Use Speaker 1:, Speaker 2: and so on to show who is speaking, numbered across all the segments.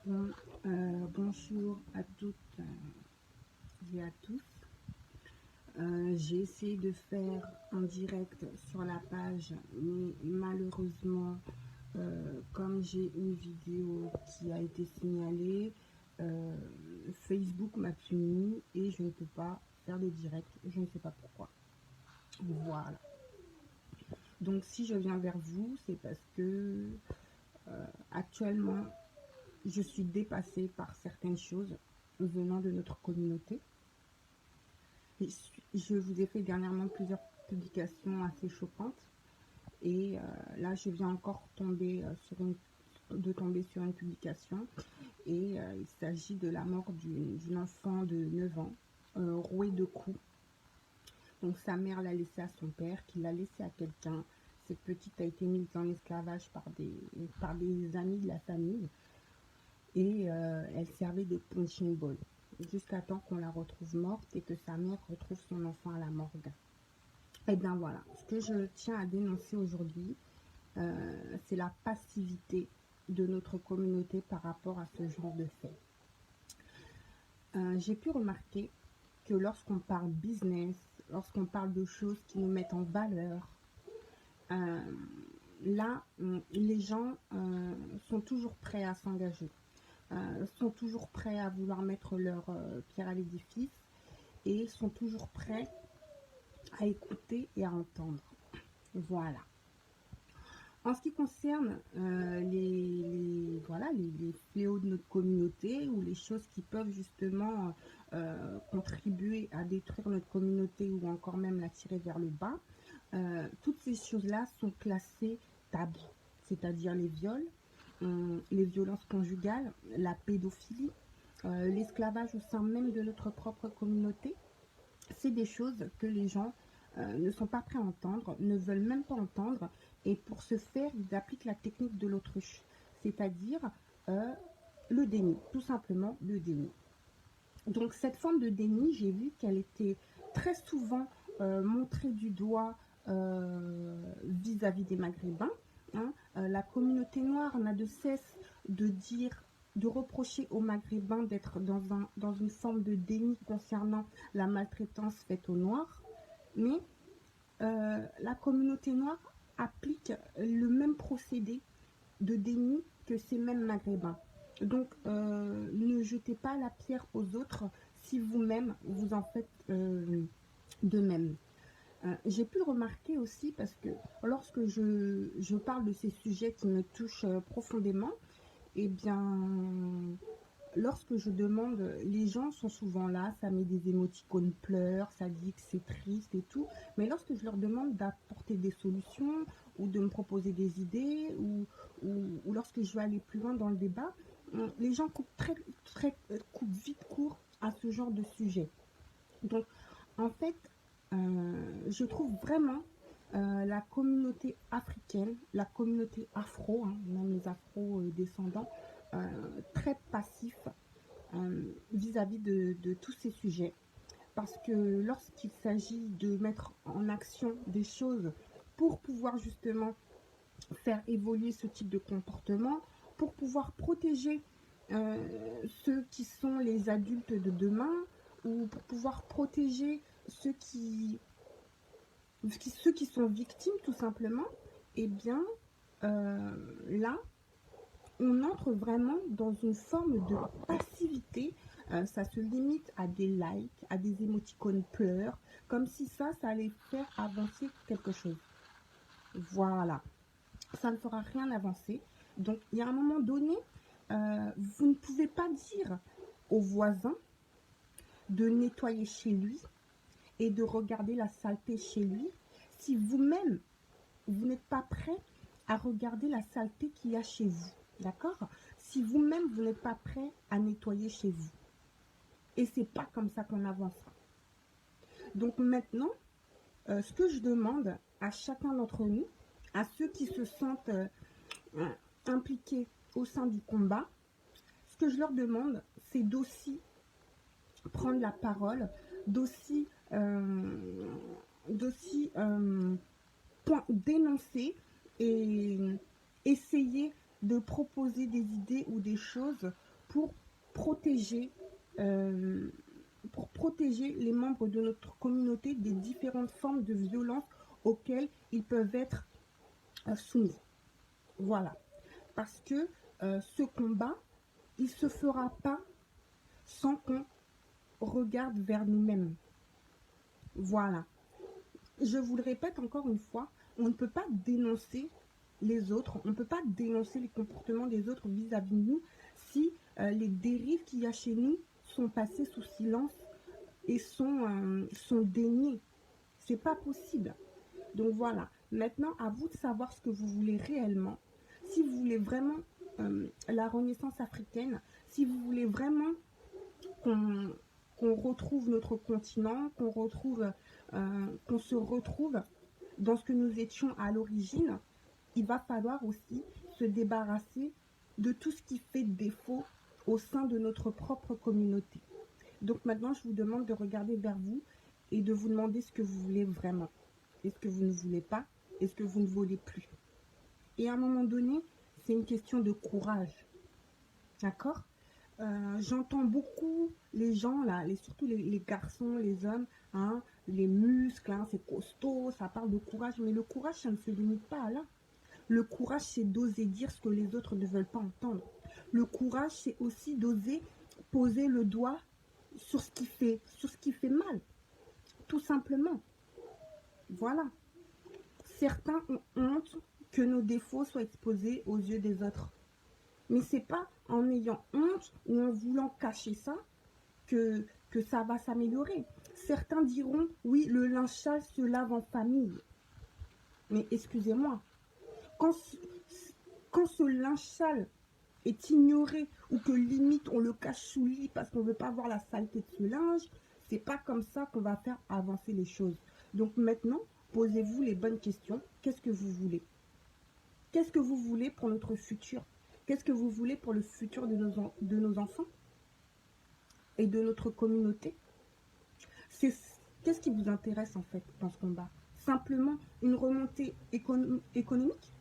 Speaker 1: Bon, bonjour à toutes et à tous. J'ai essayé de faire un direct sur la page, mais malheureusement, comme j'ai une vidéo qui a été signalée, euh, Facebook m'a puni et je ne peux pas faire de direct. Je ne sais pas pourquoi. Voilà. Donc si je viens vers vous, c'est parce que actuellement, je suis dépassée par certaines choses venant de notre communauté. Je vous ai fait dernièrement plusieurs publications assez choquantes et là je viens encore tomber sur une publication et il s'agit de la mort d'une enfant de 9 ans rouée de coups. Donc sa mère l'a laissée à son père qui l'a laissée à quelqu'un. Cette petite a été mise en esclavage par des amis de la famille et elle servait de punching ball jusqu'à temps qu'on la retrouve morte et que sa mère retrouve son enfant à la morgue. Et bien voilà, ce que je tiens à dénoncer aujourd'hui, c'est la passivité de notre communauté par rapport à ce genre de fait. J'ai pu remarquer que lorsqu'on parle business, lorsqu'on parle de choses qui nous mettent en valeur, euh, là, les gens sont toujours prêts à s'engager, sont toujours prêts à vouloir mettre leur pierre à l'édifice et sont toujours prêts à écouter et à entendre. Voilà. En ce qui concerne les fléaux de notre communauté ou les choses qui peuvent justement contribuer à détruire notre communauté ou encore même la tirer vers le bas, toutes ces choses-là sont classées tabous, c'est-à-dire les viols, les violences conjugales, la pédophilie, l'esclavage au sein même de notre propre communauté. C'est des choses que les gens ne sont pas prêts à entendre, ne veulent même pas entendre, et pour ce faire, ils appliquent la technique de l'autruche, c'est-à-dire le déni, tout simplement le déni. Donc cette forme de déni, j'ai vu qu'elle était très souvent montrée du doigt vis-à-vis des Maghrébins. Hein. La communauté noire n'a de cesse de dire, de reprocher aux Maghrébins d'être dans une forme de déni concernant la maltraitance faite aux Noirs, mais la communauté noire applique le même procédé de déni que ces mêmes Maghrébins. Donc, ne jetez pas la pierre aux autres si vous-même vous en faites de même. J'ai pu le remarquer aussi parce que lorsque je parle de ces sujets qui me touchent profondément, eh bien, lorsque je demande, les gens sont souvent là, ça met des émoticônes pleurs, ça dit que c'est triste et tout. Mais lorsque je leur demande d'apporter des solutions ou de me proposer des idées ou lorsque je veux aller plus loin dans le débat, les gens coupent vite court à ce genre de sujet. Donc, en fait, je trouve vraiment la communauté africaine, la communauté afro, hein, même les afro-descendants, très passifs vis-à-vis de tous ces sujets. Parce que lorsqu'il s'agit de mettre en action des choses pour pouvoir justement faire évoluer ce type de comportement, pour pouvoir protéger ceux qui sont les adultes de demain, ou pour pouvoir protéger ceux qui sont victimes tout simplement, eh bien là, on entre vraiment dans une forme de passivité. Ça se limite à des likes, à des émoticônes pleurs, comme si ça allait faire avancer quelque chose. Voilà. Ça ne fera rien avancer. Donc, il y a un moment donné, vous ne pouvez pas dire au voisin de nettoyer chez lui et de regarder la saleté chez lui si vous-même, vous n'êtes pas prêt à regarder la saleté qu'il y a chez vous. D'accord? Si vous-même, vous n'êtes pas prêt à nettoyer chez vous. Et c'est pas comme ça qu'on avancera. Donc maintenant, ce que je demande à chacun d'entre nous, à ceux qui se sentent impliqués au sein du combat, ce que je leur demande, c'est d'aussi prendre la parole, d'aussi dénoncer et essayer de proposer des idées ou des choses pour protéger, les membres de notre communauté des différentes formes de violence auxquelles ils peuvent être soumis. Voilà. Parce que ce combat, il ne se fera pas sans qu'on regarde vers nous-mêmes. Voilà. Je vous le répète encore une fois, on ne peut pas dénoncer les autres, on ne peut pas dénoncer les comportements des autres vis-à-vis de nous si les dérives qu'il y a chez nous sont passées sous silence et sont déniées. C'est pas possible. Donc voilà, maintenant à vous de savoir ce que vous voulez réellement. Si vous voulez vraiment la renaissance africaine, si vous voulez vraiment qu'on retrouve notre continent, qu'on se retrouve dans ce que nous étions à l'origine, il va falloir aussi se débarrasser de tout ce qui fait défaut au sein de notre propre communauté. Donc maintenant, je vous demande de regarder vers vous et de vous demander ce que vous voulez vraiment. Est-ce que vous ne voulez pas? Est-ce que vous ne voulez plus? Et à un moment donné, c'est une question de courage. D'accord? J'entends beaucoup les gens, là, surtout les garçons, les hommes, hein, les muscles, hein, c'est costaud, ça parle de courage. Mais le courage, ça ne se limite pas à là. Le courage, c'est d'oser dire ce que les autres ne veulent pas entendre. Le courage, c'est aussi d'oser poser le doigt sur ce qui fait mal. Tout simplement. Voilà. Certains ont honte que nos défauts soient exposés aux yeux des autres. Mais c'est pas en ayant honte ou en voulant cacher ça que ça va s'améliorer. Certains diront, oui, le linge sale se lave en famille. Mais excusez-moi, quand ce linge sale est ignoré ou que limite on le cache sous le lit parce qu'on ne veut pas voir la saleté de ce linge, c'est pas comme ça qu'on va faire avancer les choses. Donc maintenant, posez-vous les bonnes questions. Qu'est-ce que vous voulez? Qu'est-ce que vous voulez pour notre futur? Qu'est-ce que vous voulez pour le futur de nos enfants et de notre communauté? Qu'est-ce qui vous intéresse en fait dans ce combat? Simplement une remontée économique?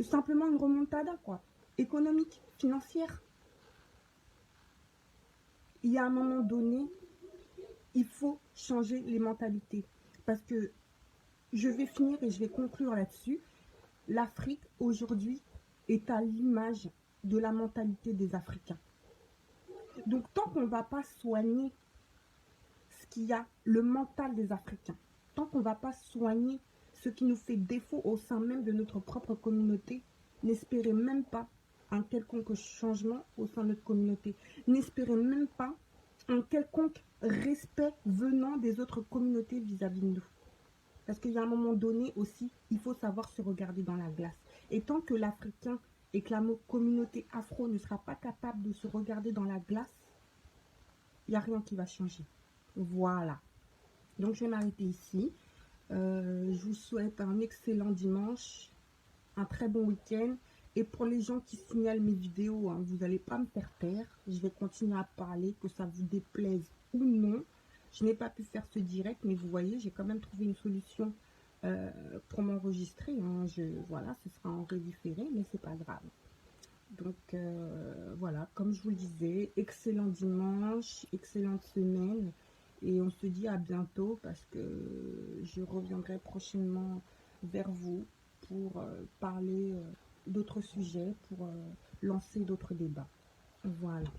Speaker 1: Simplement une remontada, quoi. Économique, financière. Il y a un moment donné, il faut changer les mentalités. Parce que je vais finir et je vais conclure là-dessus. L'Afrique, aujourd'hui, est à l'image de la mentalité des Africains. Donc, tant qu'on ne va pas soigner ce qu'il y a, le mental des Africains, tant qu'on ne va pas soigner ce qui nous fait défaut au sein même de notre propre communauté, n'espérez même pas un quelconque changement au sein de notre communauté. N'espérez même pas un quelconque respect venant des autres communautés vis-à-vis de nous. Parce qu'il y a un moment donné aussi, il faut savoir se regarder dans la glace. Et tant que l'Africain et que la communauté afro ne sera pas capable de se regarder dans la glace, il n'y a rien qui va changer. Voilà. Donc je vais m'arrêter ici. Je vous souhaite un excellent dimanche, un très bon week-end. Et pour les gens qui signalent mes vidéos, hein, vous n'allez pas me faire taire. Je vais continuer à parler, que ça vous déplaise ou non. Je n'ai pas pu faire ce direct, mais vous voyez, j'ai quand même trouvé une solution pour m'enregistrer. Hein. Voilà, ce sera en redifféré, mais c'est pas grave. Donc voilà, comme je vous le disais, excellent dimanche, excellente semaine. Et on se dit à bientôt parce que je reviendrai prochainement vers vous pour parler d'autres sujets, pour lancer d'autres débats. Voilà.